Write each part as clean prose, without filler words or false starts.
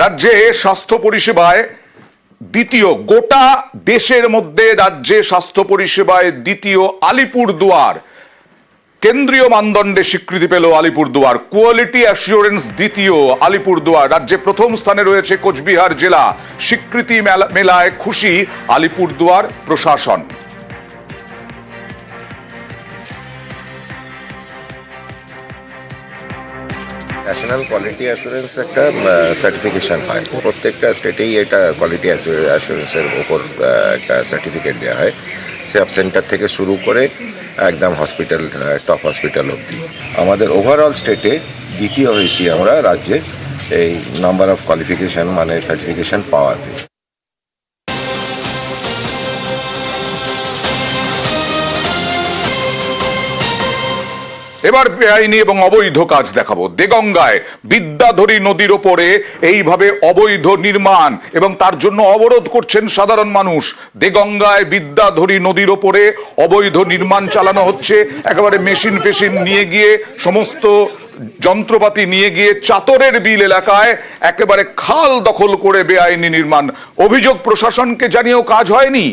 রাজ্যে স্বাস্থ্য পরিষেবায় দ্বিতীয়, গোটা দেশের মধ্যে রাজ্যে স্বাস্থ্য পরিষেবায় দ্বিতীয় আলিপুরদুয়ার। কেন্দ্রীয় মানদণ্ডে স্বীকৃতি পেল আলিপুরদুয়ার। কোয়ালিটি অ্যাসিওরেন্স দ্বিতীয় আলিপুরদুয়ার। রাজ্যে প্রথম স্থানে রয়েছে কোচবিহার জেলা। স্বীকৃতি মেলায় খুশি আলিপুরদুয়ার প্রশাসন। ন্যাশনাল কোয়ালিটি অ্যাসুরেন্স একটা সার্টিফিকেশন হয়, প্রত্যেকটা স্টেটেই এটা কোয়ালিটি অ্যাসুরেন্সের ওপর একটা সার্টিফিকেট দেওয়া হয়, সাব সেন্টার থেকে শুরু করে একদম হসপিটাল, টপ হসপিটাল অবধি। আমাদের ওভারঅল স্টেটে দ্বিতীয় হয়েছি আমরা রাজ্যে এই নাম্বার অফ কোয়ালিফিকেশন মানে সার্টিফিকেশন পাওয়াতে। এবার বেআইনি এবং অবৈধ কাজ দেখাবো। দেগঙ্গায় বিদ্যাধরী নদীর ওপরে এইভাবে অবৈধ নির্মাণ এবং তার জন্য অবরোধ করছেন সাধারণ মানুষ। দেগঙ্গায় বিদ্যাধরী নদীর ওপরে অবৈধ নির্মাণ চালানো হচ্ছে। একেবারে মেশিন নিয়ে গিয়ে, সমস্ত যন্ত্রপাতি নিয়ে গিয়ে চাতরের বিল এলাকায় একেবারে খাল দখল করে বেআইনি নির্মাণ। অভিযোগ প্রশাসনকে জানিয়েও কাজ হয়নি।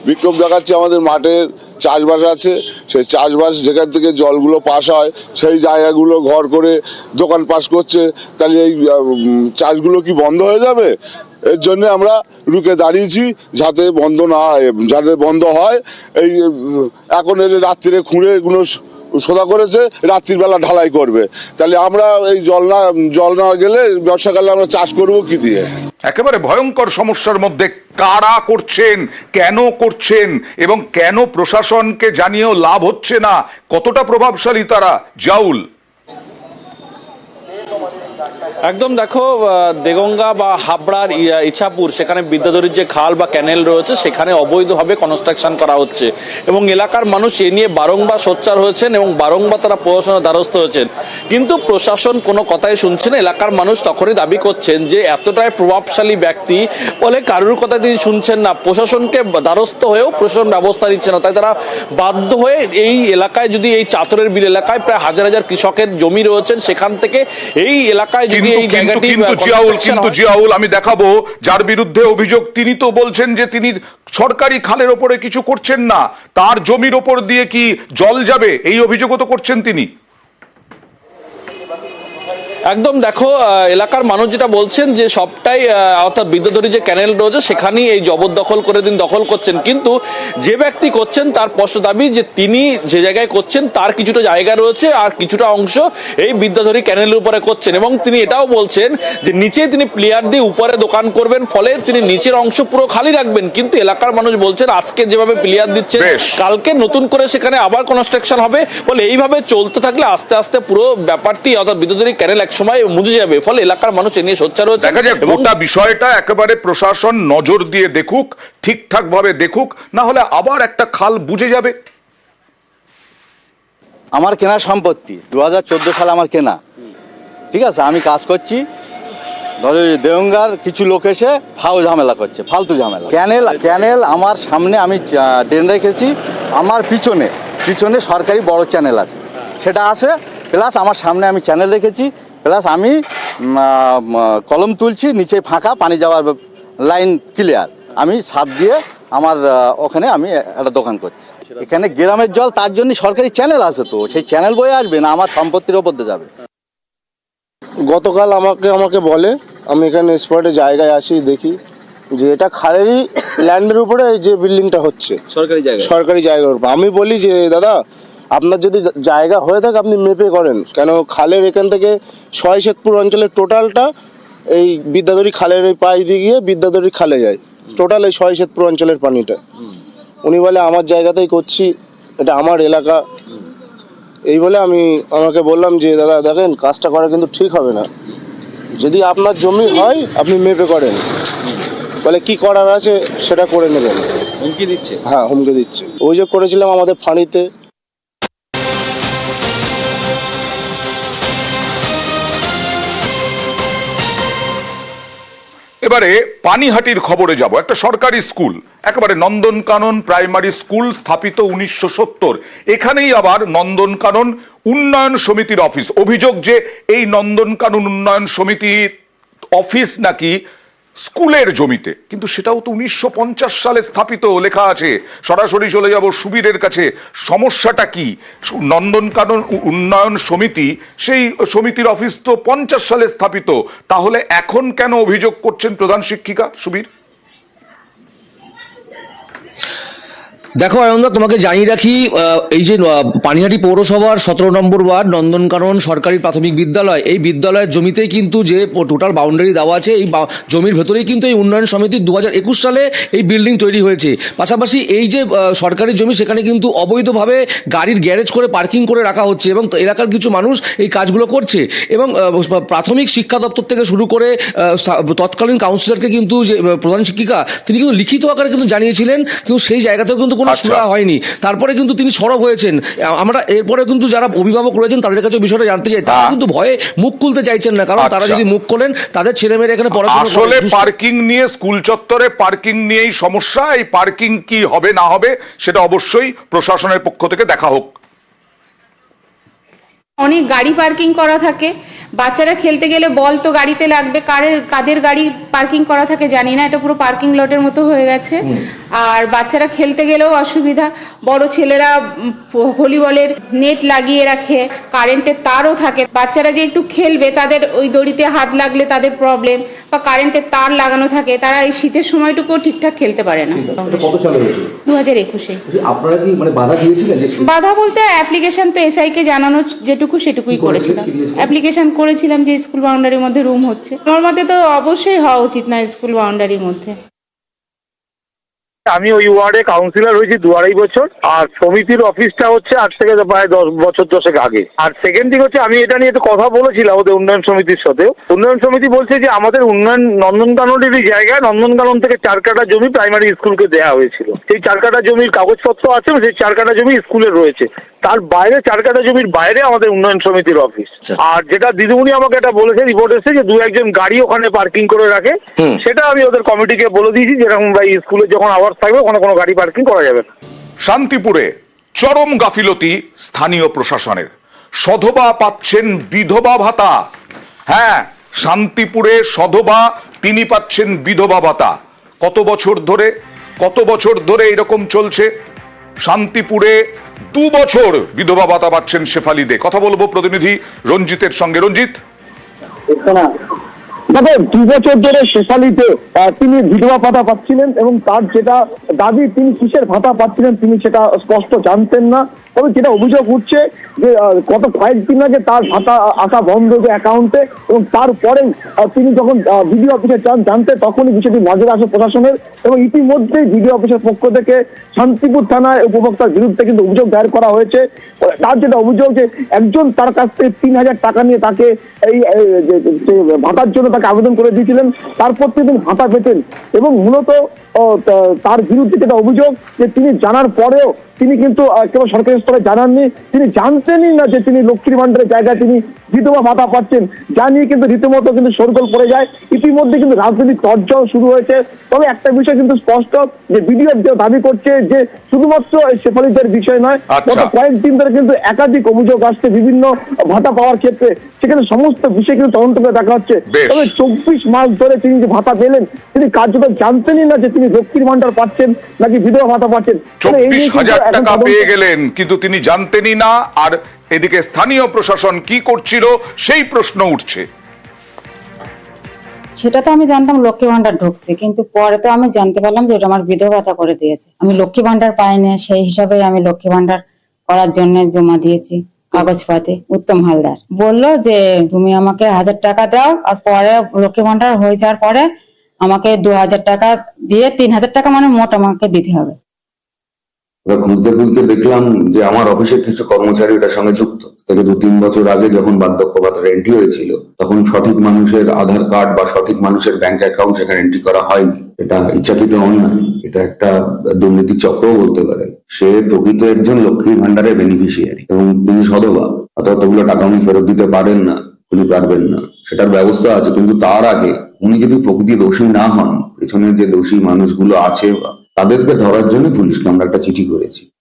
বিক্ষোভ দেখাচ্ছে আমাদের মাঠের চাষবাস আছে, সেই চাষবাস যেখান থেকে জলগুলো পাস হয় সেই জায়গাগুলো ঘর করে দোকান পাস করছে। তাহলে এই চাষগুলো কি বন্ধ হয়ে যাবে? এর জন্য আমরা রুখে দাঁড়িয়েছি যাতে বন্ধ না হয়, যাতে বন্ধ হয়। এই এখন এলে রাত্রিরে খুঁড়ে এগুলো সোদা করেছে, রাত্রির বেলা ঢালাই করবে। তাহলে আমরা এই জল না গেলে বর্ষাকালে আমরা চাষ করবো কি দিয়ে? একেবারে ভয়ঙ্কর সমস্যার মধ্যে। কারা করছেন, কেন করছেন এবং কেন প্রশাসনকে জানিয়েও লাভ হচ্ছে না? কতটা প্রভাবশালী তারা? জাউল। একদম দেখো, দেগঙ্গা বা হাবড়ার ইছাপুর, সেখানে বিদ্যাধরীর যে খাল বা ক্যানেল রয়েছে সেখানে অবৈধভাবে কনস্ট্রাকশন করা হচ্ছে এবং এলাকার মানুষ এ নিয়ে বারংবার সোচ্চার হয়েছেন এবং বারংবার তারা প্রশাসনের দ্বারস্থ হয়েছেন, কিন্তু প্রশাসন কোনো কথাই শুনছে না। এলাকার মানুষ তখনই দাবি করছেন যে এতটাই প্রভাবশালী ব্যক্তি বলে কারুর কথা তিনি শুনছেন না, প্রশাসনকে দ্বারস্থ হয়েও প্রশাসন ব্যবস্থা নিচ্ছে না। তাই তারা বাধ্য হয়ে এই এলাকায়, যদি এই চাতরের বিল এলাকায় প্রায় হাজার হাজার কৃষকের জমি রয়েছেন, সেখান থেকে এই এলাকায় যদি কিন্তু জিয়াউল, আমি দেখাবো যার বিরুদ্ধে অভিযোগ। তিনি তো বলছেন যে তিনি সরকারি খালের ওপরে কিছু করছেন না, তার জমির ওপর দিয়ে কি জল যাবে, এই অভিযোগও তো করছেন তিনি। একদম দেখো, এলাকার মানুষ যেটা বলছেন যে সবটাই, অর্থাৎ বিদ্যাধরী যে ক্যানেল রয়েছে সেখানেই এই জবরদখল করে দিন দখল করছেন, কিন্তু যে ব্যক্তি করছেন তার স্পষ্ট দাবি যে তিনি যে জায়গায় করছেন তার কিছুটা জায়গা রয়েছে আর কিছুটা অংশ এই বিদ্যাধরী ক্যানেলের উপরে করছেন, এবং তিনি এটাও বলছেন যে নিচে তিনি প্লেয়ার দিয়ে উপরে দোকান করবেন, ফলে তিনি নিচের অংশ পুরো খালি রাখবেন। কিন্তু এলাকার মানুষ বলছেন আজকে যেভাবে প্লেয়ার দিচ্ছে, কালকে নতুন করে সেখানে আবার কনস্ট্রাকশন হবে, ফলে এইভাবে চলতে থাকলে আস্তে আস্তে পুরো ব্যাপারটি, অর্থাৎ বিদ্যাধরী ক্যানেল সময় মুছে যাবে। ফলে এলাকার মানুষ এ নিয়ে সোচ্চার হচ্ছে। দেখা যাক গোটা বিষয়টা একেবারে প্রশাসন নজর দিয়ে দেখুক, ঠিকঠাক ভাবে দেখুক, না হলে আবার একটা খাল বুঝে যাবে। আমার কেনা সম্পত্তি 2014 সালে আমার কেনা, ঠিক আছে। আমি কাজ করছি, ধরো দেগঙ্গার কিছু লোক এসে ঝামেলা করছে, ফালতু ঝামেলা। ক্যানেল আমার সামনে আমি ড্রেন রেখেছি, আমার পিছনে সরকারি বড় চ্যানেল আছে, সেটা আছে, প্লাস আমার সামনে আমি চ্যানেল রেখেছি, প্লাস আমি কলম তুলছি, নিচে ফাঁকা, পানি যাওয়ার লাইন ক্লিয়ার। আমি ছাদ দিয়ে আমার ওখানে আমি একটা দোকান করছি। এখানে গ্রামের জল, তার জন্য সরকারি চ্যানেল আছে, তো সেই চ্যানেল বয়ে আসবে না, আমার সম্পত্তির ওপর দিয়ে যাবে। গতকাল আমাকে বলে, আমি এখানে স্পটে জায়গায় আসি, দেখি যে এটা খালেরই ল্যান্ডের উপরে যে বিল্ডিংটা হচ্ছে, সরকারি জায়গার উপর। আমি বলি যে দাদা, আপনার যদি জায়গা হয়ে থাকে আপনি মেপে করেন, কেন খালের এখান থেকে শয়শেতপুর অঞ্চলের টোটালটা এই বিদ্যাধরী খালের এই পাশ দিয়ে গিয়ে বিদ্যাধরী খালে যায়, টোটাল এই শয়শেতপুর অঞ্চলের পানিটা। উনি বলে আমার জায়গাতেই করছি, এটা আমার এলাকা। এই বলে আমাকে বললাম যে দাদা দেখেন, কাজটা করা কিন্তু ঠিক হবে না, যদি আপনার জমি হয় আপনি মেপে করেন, বলে কি করার আছে সেটা করে নেবেন। হুমকি দিচ্ছে? হ্যাঁ, হুমকি দিচ্ছে। অভিযোগ করেছিলাম আমাদের ফাঁড়িতে। এবারে পানিহাটির খবরে যাব। একটা সরকারি স্কুল, একেবারে নন্দনকানন প্রাইমারি স্কুল, স্থাপিত 1970। এখানেই আবার নন্দনকানন উন্নয়ন সমিতির অফিস, অভিযোগ যে এই নন্দনকানন উন্নয়ন সমিতির অফিস নাকি স্কুলের জমিতে, কিন্তু সেটাও তো 1950 সালে স্থাপিত লেখা আছে। সরাসরি চলে যাব সুবীরের কাছে, সমস্যাটা কি? নন্দনকানন উন্নয়ন সমিতি, সেই সমিতির অফিস তো 50 সালে স্থাপিত, তাহলে এখন কেন অভিযোগ করছেন প্রধান শিক্ষিকা? সুবীর, দেখো অয়নদা, তোমাকে জানিয়ে রাখি, এই যে পানিহাটি পৌরসভার 17 নম্বর ওয়ার্ড নন্দনকানন সরকারি প্রাথমিক বিদ্যালয়, এই বিদ্যালয়ের জমিতেই কিন্তু যে টোটাল বাউন্ডারি দেওয়া আছে, এই জমির ভেতরেই কিন্তু এই উন্নয়ন সমিতির 2021 সালে এই বিল্ডিং তৈরি হয়েছে। পাশাপাশি এই যে সরকারি জমি, সেখানে কিন্তু অবৈধভাবে গাড়ির গ্যারেজ করে পার্কিং করে রাখা হচ্ছে এবং এলাকার কিছু মানুষ এই কাজগুলো করছে। এবং প্রাথমিক শিক্ষা দপ্তর থেকে শুরু করে তৎকালীন কাউন্সিলরকে কিন্তু যে প্রধান শিক্ষিকা, তিনি কিন্তু লিখিত আকারে কিন্তু জানিয়েছিলেন, কিন্তু সেই জায়গাতেও কিন্তু কোনো সুরা হয়নি। তারপরে কিন্তু তিনি সরব হয়েছেন। আমরা এরপরে কিন্তু যারা অভিভাবক রয়েছেন তাদের কাছে বিষয়টা জানতে চাই, তারা কিন্তু ভয়ে মুখ খুলতে চাইছেন না, কারণ তারা যদি মুখ খোলেন তাদের ছেলেমেয়েরা এখানে পড়াশোনা করে। আসলে পার্কিং নিয়ে, স্কুল চত্বরে পার্কিং নিয়েই সমস্যা। এই পার্কিং কি হবে না হবে সেটা অবশ্যই প্রশাসনের পক্ষ থেকে দেখা হোক। অনেক গাড়ি পার্কিং করা থাকে, বাচ্চারা খেলতে গেলে বল তো গাড়িতে লাগবে, কাদের গাড়ি পার্কিং করা থাকে জানি না, এটা পুরো পার্কিং লটের মতো হয়ে গেছে। আর বাচ্চারা খেলতে গেলেও অসুবিধা, বড় ছেলেরা ভলিবলের নেট লাগিয়ে রাখে, কারেন্টের তারও থাকে, বাচ্চারা যে একটু খেলবে তাদের ওই দড়িতে হাত লাগলে তাদের প্রবলেম, বা কারেন্টের তার লাগানো থাকে, তারা এই শীতের সময়টুকুও ঠিকঠাক খেলতে পারে না। 2021-এ। আপনারা কি মানে বাধা দিয়েছিলেন? বাধা বলতে অ্যাপ্লিকেশন তো এসআই কে জানানো যেটুকু সেটুকুই করেছিলাম। অ্যাপ্লিকেশন করেছিলাম যে স্কুল বাউন্ডারির মধ্যে রুম হচ্ছে, আমার মতে তো অবশ্যই হওয়া উচিত না স্কুল বাউন্ডারির মধ্যে। আমি ওই ওয়ার্ডে কাউন্সিলর হয়েছি 2-2.5 বছর, আর সমিতির অফিসটা হচ্ছে আজ থেকে প্রায় 10 বছর 10 আগে। আর সেকেন্ড থিং হচ্ছে, আমি এটা নিয়ে একটু কথা বলেছিলাম ওদের উন্নয়ন সমিতির সাথে। উন্নয়ন সমিতি বলছে যে আমাদের উন্নয়ন নন্দনকাননেরই জায়গায়, নন্দনকানন থেকে 4 কাঠা জমি প্রাইমারি স্কুলকে দেওয়া হয়েছিল। সেই 4 কাঠা জমির কাগজপত্র আছে, সেই 4 কাঠা জমি স্কুলের রয়েছে, তার বাইরে 4 কাঠা জমির বাইরে আমাদের উন্নয়ন সমিতির অফিস। আর যেটা দিদিমণি আমাকে এটা বলেছে, রিপোর্ট এসেছে যে 2-1 জন গাড়ি ওখানে পার্কিং করে রাখে, সেটা আমি ওদের কমিটিকে বলে দিয়েছি যেরকম ভাই স্কুলে যখন আওয়ার্স থাকবে ওখানে কোনো গাড়ি পার্কিং করা যাবে না। শান্তিপুরে চরম গাফিলতি স্থানীয় প্রশাসনের, সধবা পাচ্ছেন বিধবা ভাতা। হ্যাঁ, শান্তিপুরে সধবা, তিনি পাচ্ছেন বিধবা ভাতা। কত বছর ধরে এরকম চলছে? শান্তিপুরে 2 বছর বিধবা ভাতা পাচ্ছেন শেফালি দে। কথা বলবো প্রতিনিধি রঞ্জিতের সঙ্গে। রঞ্জিত, দেখো 2 বছর ধরে শেফালিতে তিনি বিধবা ভাতা পাচ্ছিলেন, এবং তার যেটা দাবি, তিনি কিসের ভাতা পাচ্ছিলেন তিনি সেটা স্পষ্ট জানতেন না। তবে যেটা অভিযোগ উঠছে যে গত কয়েকদিন আগে তার ভাতা আসা বন্ধ যে অ্যাকাউন্টে, এবং তারপরে তিনি যখন বিডিও অফিসে জানতে, তখনই বিষয়টি নজরে আসে প্রশাসনের, এবং ইতিমধ্যেই বিডিও অফিসের পক্ষ থেকে শান্তিপুর থানায় উপভোক্তার বিরুদ্ধে কিন্তু অভিযোগ দায়ের করা হয়েছে। তার যেটা অভিযোগ যে একজন তার কাছ থেকে 3000 টাকা নিয়ে তাকে এই ভাতার জন্য তাকে আবেদন করে দিয়েছিলেন, তারপর তিনি ভাতা পেতেন, এবং মূলত তার বিরুদ্ধে যেটা অভিযোগ যে তিনি জানার পরেও তিনি কিন্তু কেবল সরকারি স্তরে জানাননি, তিনি জানতেনই না যে তিনি লক্ষ্মীর ভান্ডারের জায়গায় তিনি বিধবা ভাতা পাচ্ছেন, যা নিয়ে কিন্তু রীতিমতো কিন্তু শোরগোল পড়ে যায়। ইতিমধ্যে কিন্তু রাজনৈতিক তর্জাও শুরু হয়েছে। তবে একটা বিষয় কিন্তু স্পষ্ট যে বিডিও দাবি করছে যে শুধুমাত্র শেফালিদের বিষয় নয়, গত কয়েকদিন ধরে কিন্তু একাধিক অভিযোগ আসছে বিভিন্ন ভাতা পাওয়ার ক্ষেত্রে, সেখানে সমস্ত বিষয় কিন্তু তদন্ত করে দেখা হচ্ছে। তবে 24 মাস ধরে তিনি যে ভাতা পেলেন, তিনি কার্যত জানতেনই না যে তিনি লক্ষ্মীর ভান্ডার পাচ্ছেন নাকি বিধবা ভাতা পাচ্ছেন। 24,000 টাকা পেয়ে গেলেন, কিন্তু তিনি জানতেনই না। আর এদিকে স্থানীয় প্রশাসন কি করছিল সেই প্রশ্ন উঠছে। সেটা তো আমি জানতাম লক্ষ্মী ভান্ডার ঢুকছে, কিন্তু পরে তো আমি জানতে পারলাম যে ওটা আমার বিধবা ভাতা করে দিয়েছে। আমি লক্ষ্মী ভান্ডার পাইনি, সেই হিসাবে আমি লক্ষ্মী ভান্ডার করার জন্য জমা দিয়েছি কাগজপাতি। উত্তম হালদার বললো যে তুমি আমাকে 1000 টাকা দাও, আর পরে লক্ষ্মী ভান্ডার হয়ে যাওয়ার পরে আমাকে 2000 টাকা দিয়ে 3000 টাকা মানে মোট আমাকে দিতে হবে। খুঁজতে দেখলাম যে আমার অফিসের কিছু কর্মচারী এটার সঙ্গে যুক্ত। থেকে 2-3 বছর আগে যখন বার্ধক্য ভাতার এন্ট্রি হয়েছিল, তখন সঠিক মানুষের আধার কার্ড বা সঠিক মানুষের ব্যাংক অ্যাকাউন্ট সেখানে এন্ট্রি করা হয়নি। এটা ইচ্ছাকৃত অন্যায়, এটা একটা দুর্নীতি চক্রও বলতে পারেন। সে প্রকৃত একজন লক্ষ্মীর ভান্ডারের বেনিফিশিয়ারি, এবং তিনি সধবা, অতগুলো টাকা উনি ফেরত দিতে পারেন না, উনি পারবেন না, সেটার ব্যবস্থা আছে। কিন্তু তার আগে উনি যদি প্রকৃতি দোষী না হন, পেছনে যে দোষী মানুষগুলো আছে তাদেরকে ধরার জন্য পুলিশকে আমরা একটা চিঠি করেছি।